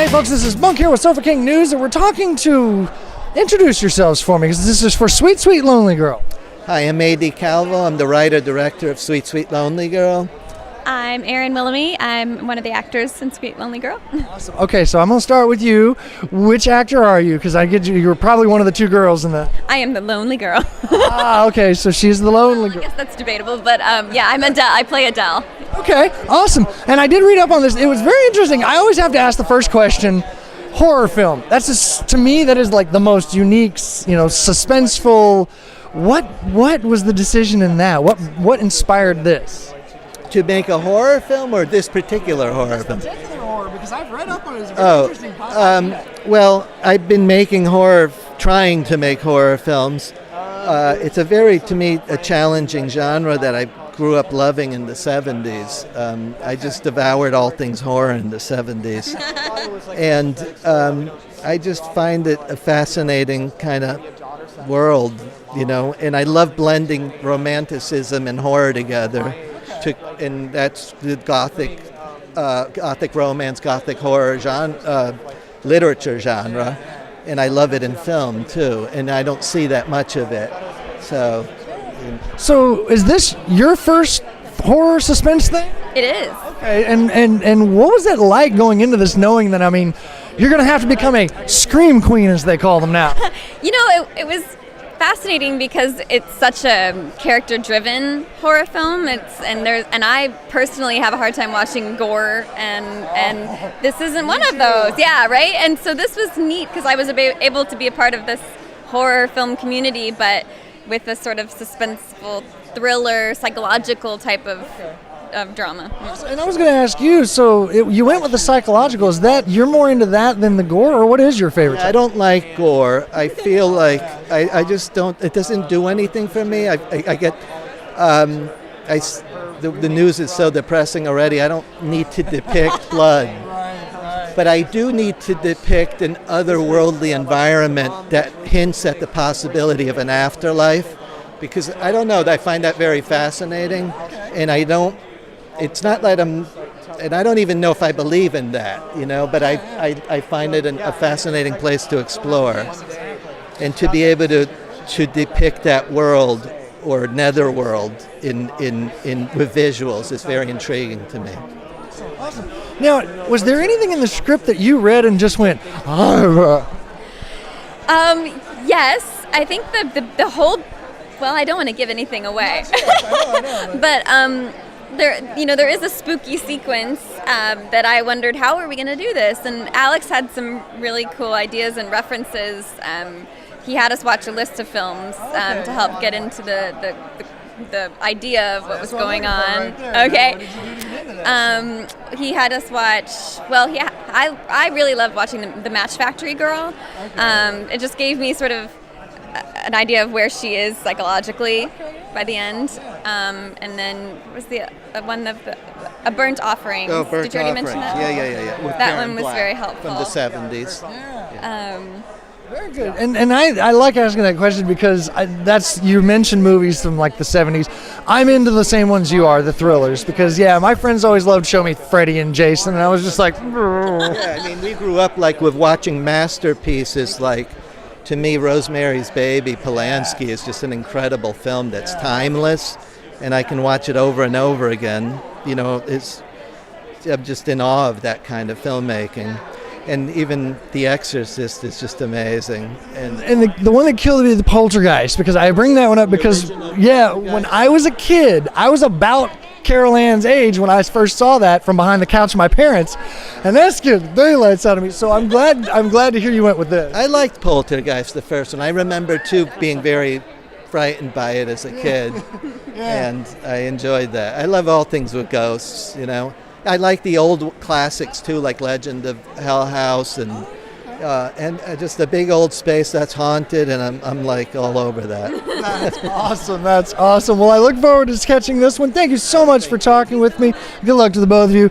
Hey folks, this is Monk here with Sofa King News, and we're talking to... Introduce yourselves for me, because this is for Sweet Sweet Lonely Girl. Hi, I'm AD Calvo. I'm the writer-director of Sweet Sweet Lonely Girl. I'm Erin Wilhelmi. I'm one of the actors in Sweet Lonely Girl. Awesome. Okay, so I'm going to start with you. Which actor are you? Because I get you're probably one of the two girls in the... I am the Lonely Girl. Okay, so she's the Lonely Girl. I guess that's debatable, but yeah, I'm Adele. I play Adele. Okay, awesome. And I did read up on this. It was very interesting. I always have to ask the first question, horror film. That's just, to me, that is like the most unique, suspenseful. What was the decision in that? What inspired this? To make a horror film or this particular horror film? This particular horror, because I've read up on it. It's a very interesting podcast. Well, I've been making trying to make horror films. It's to me, a challenging genre that I grew up loving in the 70s. I just devoured all things horror in the 70s. And I just find it a fascinating kind of world, and I love blending romanticism and horror together. And that's the Gothic romance, Gothic horror literature genre. And I love it in film, too. And I don't see that much of it. So is this your first horror suspense thing? It is. Okay, and what was it like going into this, knowing that, you're going to have to become a scream queen, as they call them now? It was fascinating because it's such a character-driven horror film. And I personally have a hard time watching gore, and this isn't one of those. Yeah, right? And so this was neat because I was able to be a part of this horror film community, but with a sort of suspenseful thriller, psychological type of drama. And I was going to ask you, so you went with the psychological. Is that, you're more into that than the gore, or what is your favorite type? I don't like gore. I feel like I just don't, it doesn't do anything for me. I get, the news is so depressing already. I don't need to depict blood. But I do need to depict an otherworldly environment that hints at the possibility of an afterlife, because I don't know, I find that very fascinating, and it's not like and I don't even know if I believe in that, but I find it a fascinating place to explore, and to be able to depict that world or netherworld with visuals is very intriguing to me. Awesome. Now, was there anything in the script that you read and just went, Yes, I think the whole, well, I don't want to give anything away. I know. But there is a spooky sequence that I wondered, how are we going to do this? And Alex had some really cool ideas and references. He had us watch a list of films to help get into the idea of what was going on. Okay. He had us watch. Well, I really loved watching the Match Factory Girl. It just gave me sort of an idea of where she is psychologically by the end. And then what was the one of A Burnt Offering? Oh, Burnt Did you already Offering. mention that? Yeah. With That Karen one was Black very helpful. from the 70s. Very good. And I like asking that question because you mentioned movies from like the 70s. I'm into the same ones you are, the thrillers, because my friends always loved show me Freddy and Jason, and I was just like, Yeah, we grew up with watching masterpieces like, to me, Rosemary's Baby, Polanski is just an incredible film that's timeless, and I can watch it over and over again. I'm just in awe of that kind of filmmaking. And even The Exorcist is just amazing. And the one that killed me is the Poltergeist, because I bring that one up because, when I was a kid, I was about Carol Ann's age when I first saw that from behind the couch of my parents, and that scared the daylights out of me. So I'm glad to hear you went with this. I liked Poltergeist, the first one. I remember, too, being very frightened by it as a kid, and I enjoyed that. I love all things with ghosts, I like the old classics too, like Legend of Hell House and just a big old space that's haunted, and I'm like all over that. That's awesome. Well, I look forward to catching this one. Thank you so much for talking with me. Good luck to the both of you.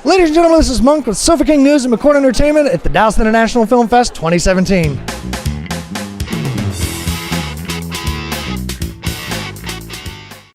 Ladies and gentlemen, this is Monk with Sofa King News and McCourt Entertainment at the Dallas International Film Fest 2017.